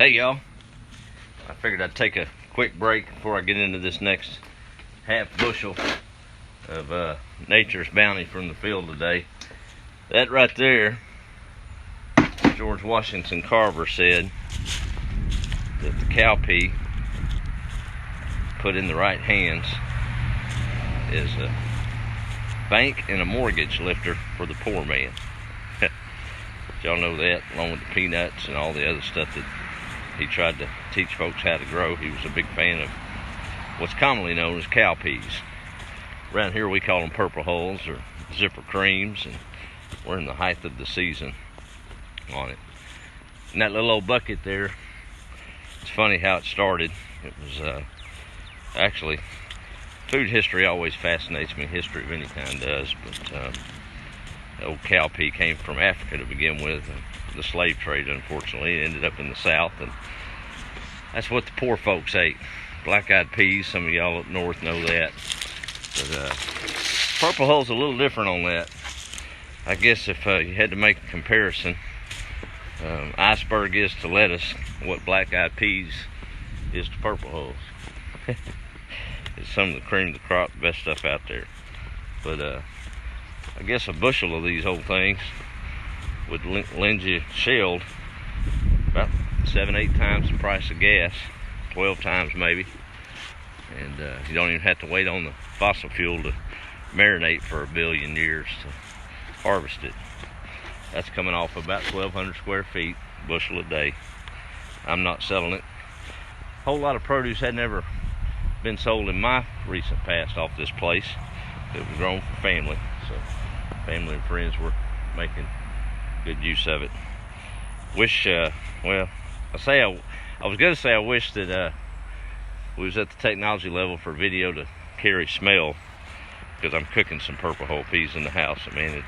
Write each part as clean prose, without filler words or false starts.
Hey y'all, I figured I'd take a quick break before I get into this next half bushel of nature's bounty from the field today. That right there, George Washington Carver said that the cowpea put in the right hands is a bank and a mortgage lifter for the poor man. Y'all know that, along with the peanuts and all the other stuff that he tried to teach folks how to grow. He was a big fan of what's commonly known as cowpeas. Around here we call them purple hulls or zipper creams, and we're in the height of the season on it. And that little old bucket there, it's funny how it started. It was actually, food history always fascinates me. History of any kind does, but the old cowpea came from Africa to begin with. The slave trade, unfortunately, ended up in the South, and that's what the poor folks ate. Black-eyed peas, some of y'all up north know that. But purple hull's a little different on that. I guess if you had to make a comparison, iceberg is to lettuce what black-eyed peas is to purple hulls. It's some of the cream of the crop, the best stuff out there. But I guess a bushel of these old things would lend you shelled about 7-8 times the price of gas, 12 times maybe, and you don't even have to wait on the fossil fuel to marinate for 1 billion years to harvest it. That's coming off about 1,200 square feet, bushel a day. I'm not selling it. A whole lot of produce had never been sold in my recent past off this place. It was grown for family, so family and friends were making good use of it. Wish, well, I was going to say I wish that we was at the technology level for video to carry smell, because I'm cooking some purple hull peas in the house. I mean,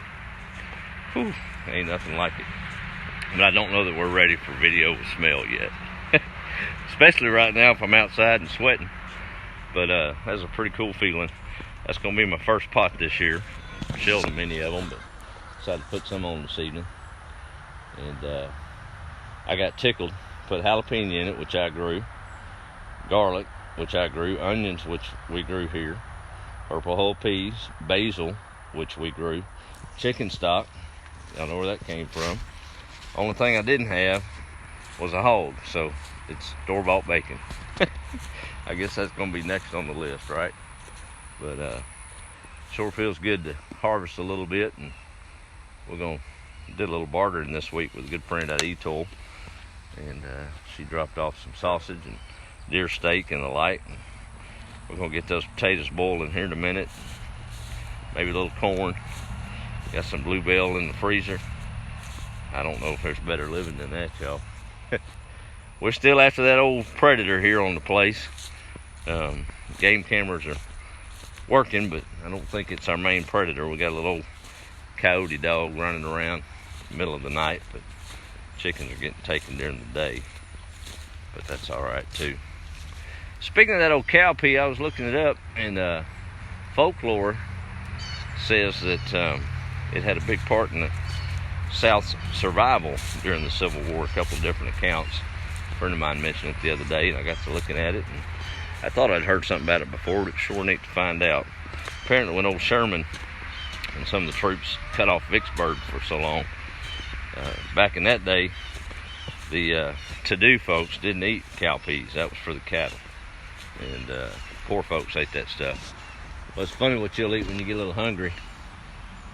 it ain't nothing like it. But I don't know that we're ready for video with smell yet. Especially right now if I'm outside and sweating. But that's a pretty cool feeling. That's going to be my first pot this year. I've shelled many of them, but decided to put some on this evening. And I got tickled. Put jalapeno in it, which I grew, garlic, which I grew, onions, which we grew here, purple hull peas, basil, which we grew, chicken stock. Y'all know where that came from. Only thing I didn't have was a hog, so it's store-bought bacon. I guess that's going to be next on the list, right? But sure feels good to harvest a little bit, and we're going to did a little bartering this week with a good friend out of Etoll, and she dropped off some sausage and deer steak and the like. And we're going to get those potatoes boiling here in a minute. Maybe a little corn. Got some bluebell in the freezer. I don't know if there's better living than that, y'all. We're still after that old predator here on the place. Game cameras are working, but I don't think it's our main predator. We got a little old coyote dog running around in the middle of the night, but chickens are getting taken during the day. But that's all right too. Speaking of that old cowpea, I was looking it up, and folklore says that it had a big part in the South's survival during the Civil War. A couple of different accounts. A friend of mine mentioned it the other day, and I got to looking at it, and I thought I'd heard something about it before, but it's sure neat to find out. Apparently when old Sherman and some of the troops cut off Vicksburg for so long, back in that day, the to-do folks didn't eat cowpeas. That was for the cattle, and poor folks ate that stuff. Well, it's funny what you'll eat when you get a little hungry,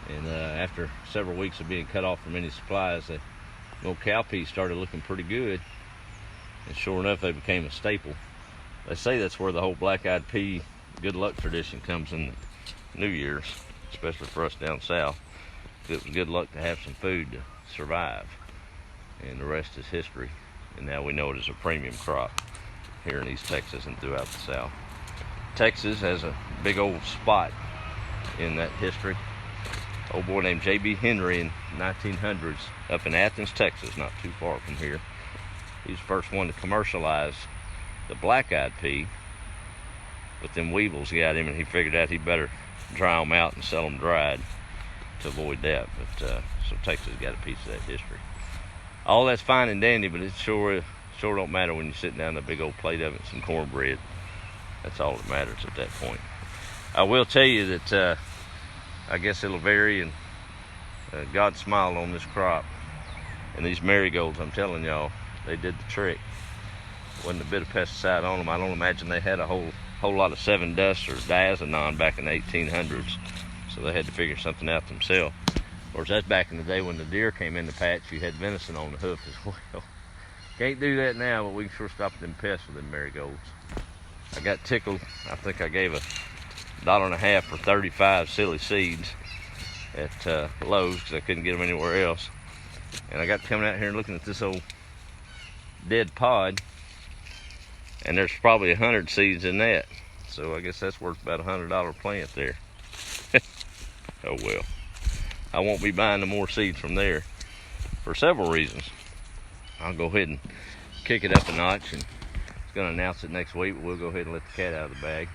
and after several weeks of being cut off from any supplies, the old cowpeas started looking pretty good, and sure enough they became a staple. They say that's where the whole black-eyed pea good luck tradition comes in New Year's, especially for us down south. It was good luck to have some food to survive, and the rest is history. And now we know it as a premium crop here in East Texas and throughout the South. Texas has a big old spot in that history. An old boy named J.B. Henry in the 1900s up in Athens, Texas, not too far from here. He's the first one to commercialize the black-eyed pea, but them weevils got him, and he figured out he better dry them out and sell them dried to avoid that. But so Texas got a piece of that history. All that's fine and dandy, but it sure Sure don't matter when you're sitting down a big old plate of it and some cornbread. That's all that matters at that point. I will tell you that I guess it'll vary, and God smiled on this crop. And these marigolds, I'm telling y'all, they did the trick. Wasn't a bit of pesticide on them. I don't imagine they had a whole lot of 7 dust or diazinon back in the 1800s, so they had to figure something out themselves. Of course, that's back in the day when the deer came in the patch. You had venison on the hoof as well. Can't do that now, but we can sure stop them pests with them marigolds. I got tickled. I think I gave $1.50 for 35 silly seeds at Lowe's because I couldn't get them anywhere else. And I got coming out here and looking at this old dead pod, and there's probably 100 seeds in that. So I guess that's worth about $100 plant there. Oh well. I won't be buying no more seeds from there for several reasons. I'll go ahead and kick it up a notch, and it's going to announce it next week, but we'll go ahead and let the cat out of the bag.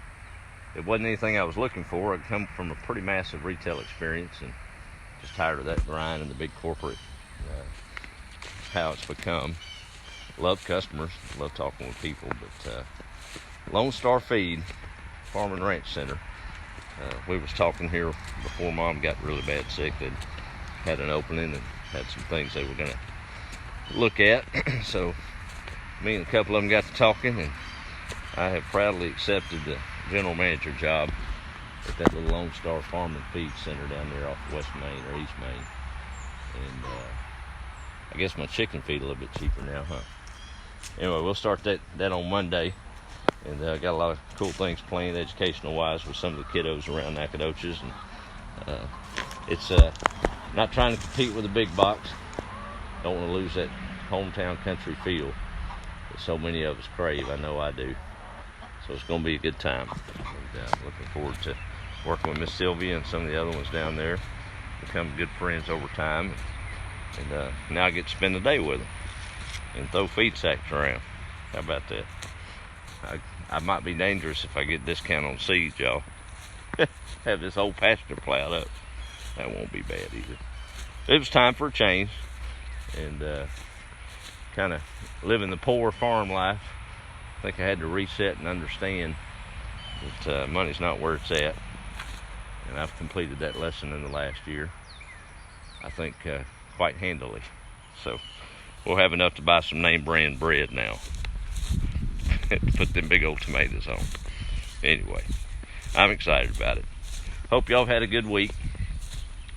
It wasn't anything I was looking for. I'd come from a pretty massive retail experience and just tired of that grind and the big corporate, how it's become. Love customers, love talking with people, but Lone Star Feed, Farm and Ranch Center. We was talking here before Mom got really bad sick. They had an opening and had some things they were going to look at. So me and a couple of them got to talking, and I have proudly accepted the general manager job at that little Lone Star Farm and Feed Center down there off West Main or East Main. And I guess my chicken feed a little bit cheaper now, huh? Anyway, we'll start that on Monday, and got a lot of cool things planned educational wise with some of the kiddos around Nacogdoches, and it's not trying to compete with the big box. Don't want to lose that hometown country feel that so many of us crave. I know I do. So it's going to be a good time. And looking forward to working with Miss Sylvia and some of the other ones down there. Become good friends over time. And now I get to spend the day with them and throw feed sacks around. How about that? I might be dangerous if I get discount on seeds, y'all. Have this whole pasture plowed up. That won't be bad either. It was time for a change, and kind of living the poor farm life. I think I had to reset and understand that money's not where it's at, and I've completed that lesson in the last year, I think, quite handily. So we'll have enough to buy some name brand bread now. Put them big old tomatoes on. Anyway, I'm excited about it. Hope y'all had a good week.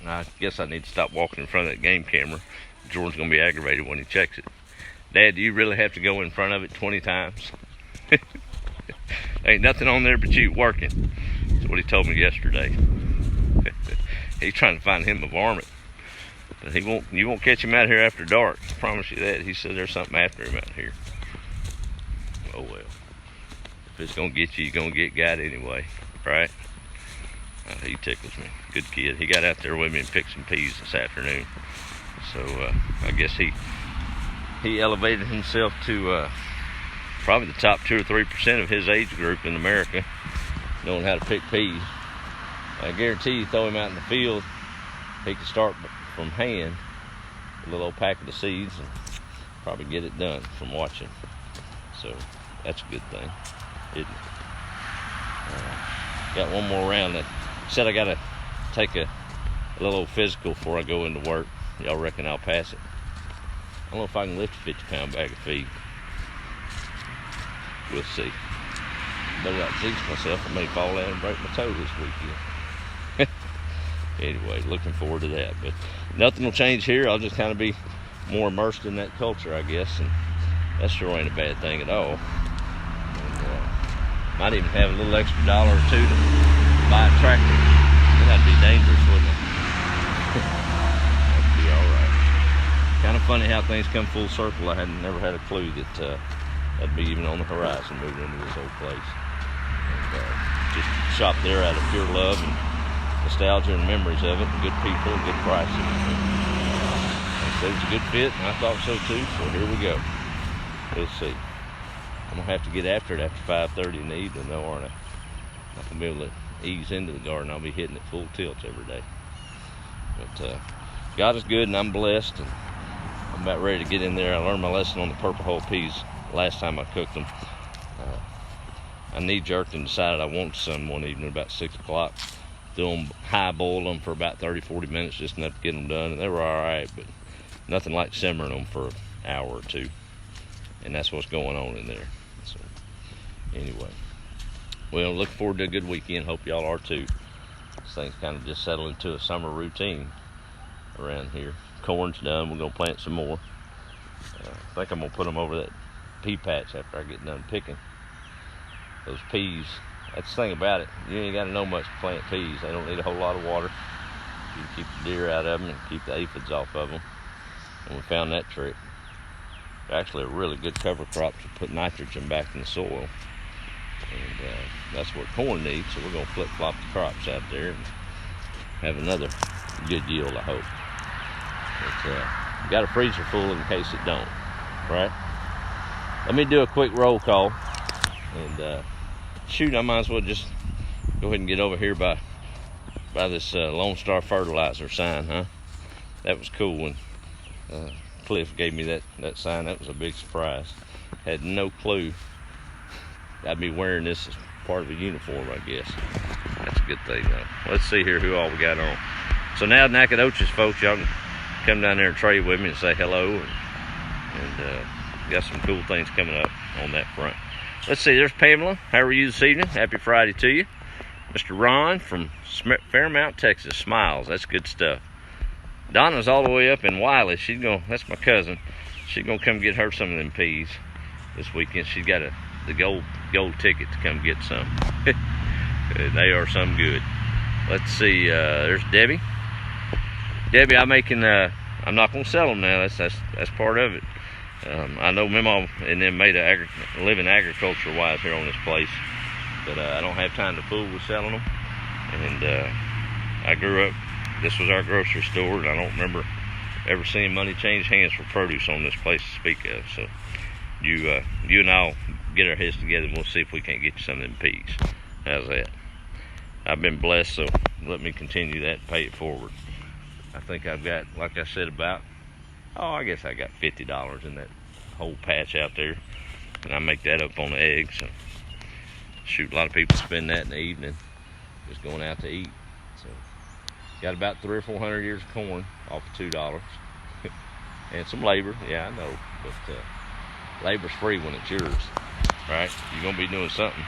I guess I need to stop walking in front of that game camera. Jordan's gonna be aggravated when he checks it. Dad, do you really have to go in front of it 20 times? Ain't nothing on there but you working. That's what he told me yesterday. He's trying to find him a varmint. But you won't catch him out here after dark. I promise you that. He said there's something after him out here. Oh well. If it's gonna get you, you're gonna get got anyway, right? He tickles me. Good kid. He got out there with me and picked some peas this afternoon. So I guess he elevated himself to probably the top 2 or 3% of his age group in America, knowing how to pick peas. I guarantee you, throw him out in the field, he could start from hand, a little old packet of seeds, and probably get it done from watching. So that's a good thing, isn't it? Got one more round that said I gotta take a little old physical before I go into work. Y'all reckon I'll pass it? I don't know if I can lift a 50-pound bag of feed. We'll see. Better not jinx myself. I may fall down and break my toe this weekend. Anyway, looking forward to that. But nothing will change here. I'll just kind of be more immersed in that culture, I guess. And that sure ain't a bad thing at all. And, might even have a little extra $1 or $2 to buy a tractor. That'd be dangerous, wouldn't it? That'd be all right. Kind of funny how things come full circle. I never had a clue that that'd be even on the horizon moving into this old place. And, just shop there out of pure love and nostalgia and memories of it, and good people and good prices. Like I said, it was a good fit, and I thought so too. So here we go. We'll see. I'm gonna have to get after it after 5:30 in the evening, though, aren't I? I'm not gonna be able to ease into the garden. I'll be hitting it full tilt every day. But God is good, and I'm blessed, and I'm about ready to get in there. I learned my lesson on the purple hull peas last time I cooked them. I knee-jerked and decided I wanted some one evening about 6 o'clock. High boil them for about 30-40 minutes, just enough to get them done, and they were all right, but nothing like simmering them for an hour or two, and that's what's going on in there. So anyway, well, looking forward to a good weekend. Hope y'all are too. This thing's kind of just settled into a summer routine around here. Corn's done. We're gonna plant some more. I think I'm gonna put them over that pea patch after I get done picking those peas. That's the thing about it. You ain't got to know much to plant peas. They don't need a whole lot of water. You can keep the deer out of them and keep the aphids off of them. And we found that trick. They're actually a really good cover crop to put nitrogen back in the soil. And that's what corn needs. So we're going to flip-flop the crops out there and have another good yield, I hope. But got a freezer full in case it don't, right? Let me do a quick roll call. And shoot, I might as well just go ahead and get over here by this Lone Star Fertilizer sign, huh? That was cool when Cliff gave me that sign. That was a big surprise. Had no clue I'd be wearing this as part of a uniform, I guess. That's a good thing, though. Let's see here who all we got on. So now Nacogdoches folks, y'all can come down there and trade with me and say hello, and got some cool things coming up on that front. Let's see, there's Pamela. How are you this evening? Happy Friday to you. Mr. Ron from Fairmount, Texas. Smiles, that's good stuff. Donna's all the way up in Wiley. That's my cousin. She's gonna come get her some of them peas this weekend. She's got the gold ticket to come get some. They are some good. Let's see, there's Debbie. Debbie, I'm not gonna sell them now. That's part of it. I know Memo and them made a living agriculture-wise here on this place, but I don't have time to fool with selling them. And I grew up, this was our grocery store, and I don't remember ever seeing money change hands for produce on this place to speak of. So you and I'll get our heads together, and we'll see if we can't get you some of them peas. How's that? I've been blessed, so let me continue that and pay it forward. I think I've got, like I said, I guess I got $50 in that whole patch out there, and I make that up on the eggs. So shoot, a lot of people spend that in the evening just going out to eat. So got about 300 or 400 years of corn off of $2 and some labor. Yeah, I know, but labor's free when it's yours, right? You're gonna be doing something.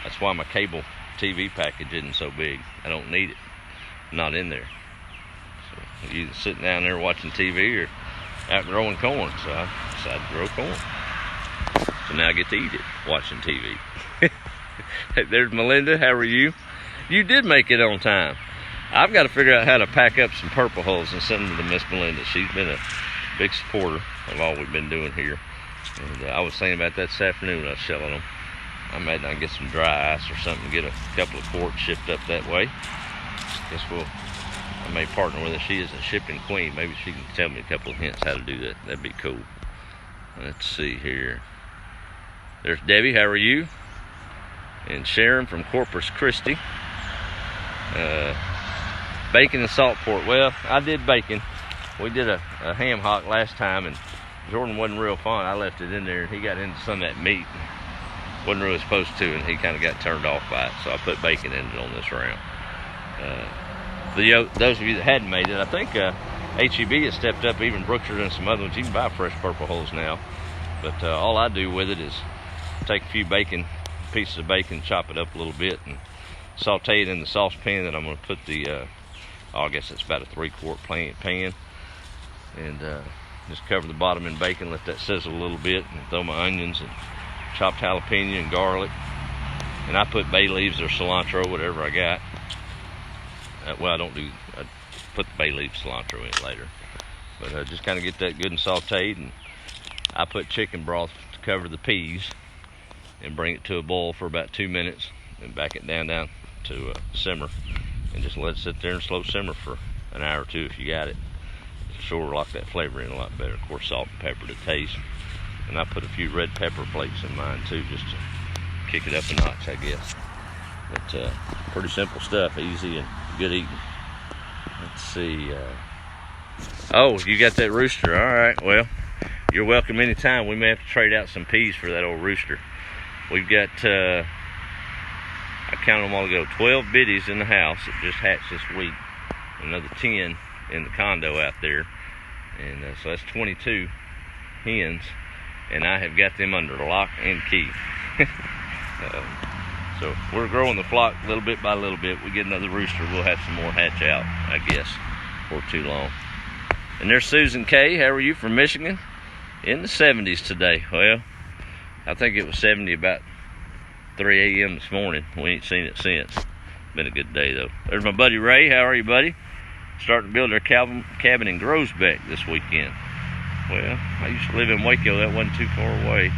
That's why my cable TV package isn't so big. I don't need it. I'm not in there. You're either sitting down there watching TV or out growing corn. So I decided to grow corn. So now I get to eat it watching TV. There's Melinda. How are you? You did make it on time. I've got to figure out how to pack up some purple hulls and send them to Miss Melinda. She's been a big supporter of all we've been doing here. And I was thinking about that this afternoon when I was selling them. I might not get some dry ice or something to get a couple of quarts shipped up that way. I may partner with her. She is a shipping queen. Maybe she can tell me a couple of hints how to do that. That'd be cool. Let's see here. There's Debbie. How are you? And Sharon from Corpus Christi. Bacon and salt pork. Well, I did bacon. We did a ham hock last time, and Jordan wasn't real fond. I left it in there, and he got into some of that meat. Wasn't really supposed to, and he kind of got turned off by it. So I put bacon in it on this round. Those of you that hadn't made it, I think HEB has stepped up, even Brookshire and some other ones. You can buy fresh purple hulls now. But all I do with it is take a few pieces of bacon, chop it up a little bit, and saute it in the saucepan that I'm going to put I guess it's about a 3-quart pan. And just cover the bottom in bacon, let that sizzle a little bit, and throw my onions and chopped jalapeno and garlic. And I put bay leaves or cilantro, whatever I got. Well, I put the bay leaf cilantro in it later. But just kind of get that good and sauteed, and I put chicken broth to cover the peas and bring it to a boil for about 2 minutes and back it down to simmer, and just let it sit there and slow simmer for an hour or two if you got it. Sure lock that flavor in a lot better. Of course, salt and pepper to taste. And I put a few red pepper flakes in mine too, just to kick it up a notch, I guess. But pretty simple stuff, easy and good eating. Let's see, Oh, you got that rooster. All right, well, you're welcome anytime. We may have to trade out some peas for that old rooster. We've got, I counted them all ago, 12 biddies in the house that just hatched this week. Another 10 in the condo out there. And so that's 22 hens. And I have got them under lock and key. So we're growing the flock little bit by little bit. We get another rooster, we'll have some more hatch out, I guess, for too long. And there's Susan K. How are you, from Michigan? In the 70s today. Well, I think it was 70 about 3 a.m. this morning. We ain't seen it since. Been a good day though. There's my buddy Ray. How are you, buddy? Starting to build our cabin in Grosbeck this weekend. Well, I used to live in Waco. That wasn't too far away.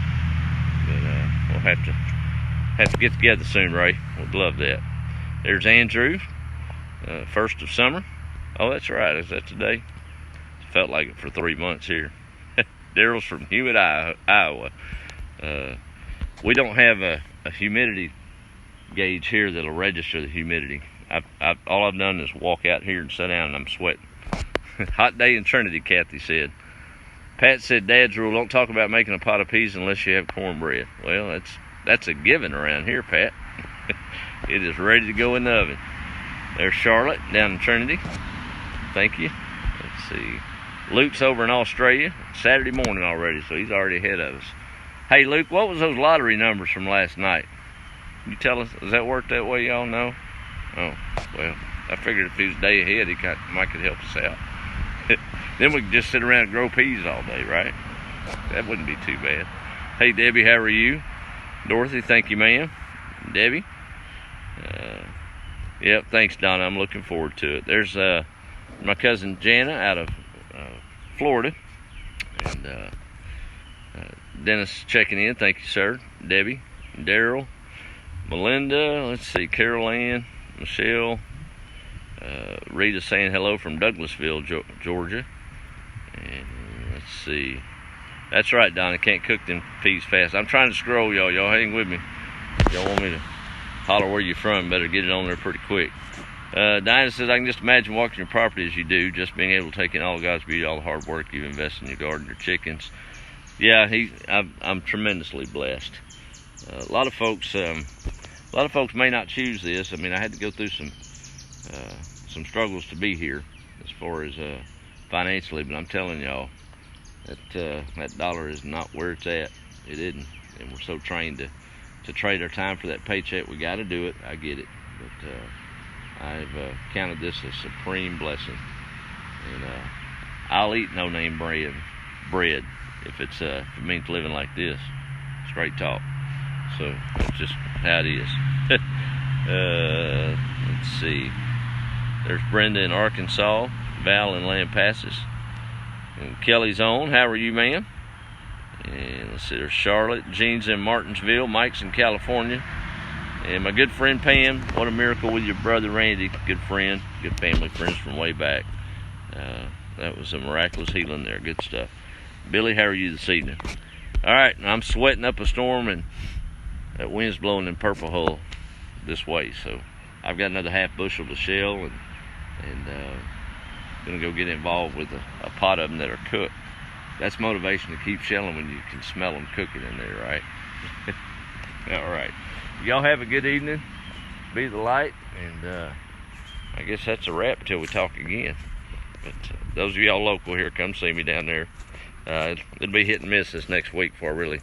But we'll have to get together soon, Ray. Would love that. There's Andrew, first of summer. Oh, that's right. Is that today? Felt like it for 3 months here. Daryl's from Hewitt, Iowa. We don't have a humidity gauge here that'll register the humidity. All I've done is walk out here and sit down, and I'm sweating. Hot day in Trinity, Kathy said. Pat said, Dad's rule, don't talk about making a pot of peas unless you have cornbread. Well, that's a given around here, Pat. It is ready to go in the oven. There's Charlotte down in Trinity. Thank you. Let's see. Luke's over in Australia. Saturday morning already, so he's already ahead of us. Hey, Luke, what was those lottery numbers from last night? Can you tell us, does that work that way, y'all know? Oh, well, I figured if he was a day ahead, he might could help us out. Then we could just sit around and grow peas all day, right? That wouldn't be too bad. Hey, Debbie, how are you? Dorothy, thank you, ma'am. Debbie? Yep, thanks, Donna. I'm looking forward to it. There's my cousin Jana out of Florida. And Dennis checking in. Thank you, sir. Debbie, Daryl, Melinda, let's see, Carol Ann, Michelle, Rita saying hello from Douglasville, Georgia. And let's see. That's right, Donna. Can't cook them peas fast. I'm trying to scroll, y'all. Y'all hang with me. Y'all want me to holler where you're from, better get it on there pretty quick. Dinah says, I can just imagine walking your property as you do, just being able to take in all of God's beauty, all the hard work you've invested in your garden, your chickens. Yeah, I'm tremendously blessed. A lot of folks may not choose this. I mean, I had to go through some struggles to be here as far as financially, but I'm telling y'all that dollar is not where it's at. It isn't, and we're so trained to trade our time for that paycheck. We got to do it. I get it, but I've counted this a supreme blessing, and I'll eat no-name bread if it means living like this. Straight talk. So that's just how it is. Let's see. There's Brenda in Arkansas, Val in Lampasas, and Kelly's on. How are you, ma'am? And let's see, there's Charlotte. Jean's in Martinsville. Mike's in California. And my good friend Pam. What a miracle with your brother Randy. Good friend. Good family friends from way back. That was a miraculous healing there. Good stuff. Billy, how are you this evening? All right, I'm sweating up a storm, and that wind's blowing in Purple Hull this way. So I've got another half bushel to shell, and gonna go get involved with a pot of them that are cooked. That's motivation to keep shelling when you can smell them cooking in there, right? All right. Y'all have a good evening. Be the light, and I guess that's a wrap till we talk again. But those of y'all local here, come see me down there. It'll be hit and miss this next week before I really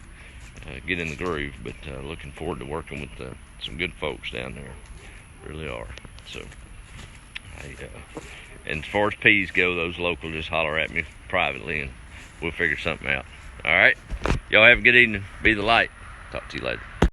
get in the groove, but looking forward to working with some good folks down there. Really are. So, and as far as peas go, those local just holler at me privately, and we'll figure something out. All right? Y'all have a good evening. Be the light. Talk to you later.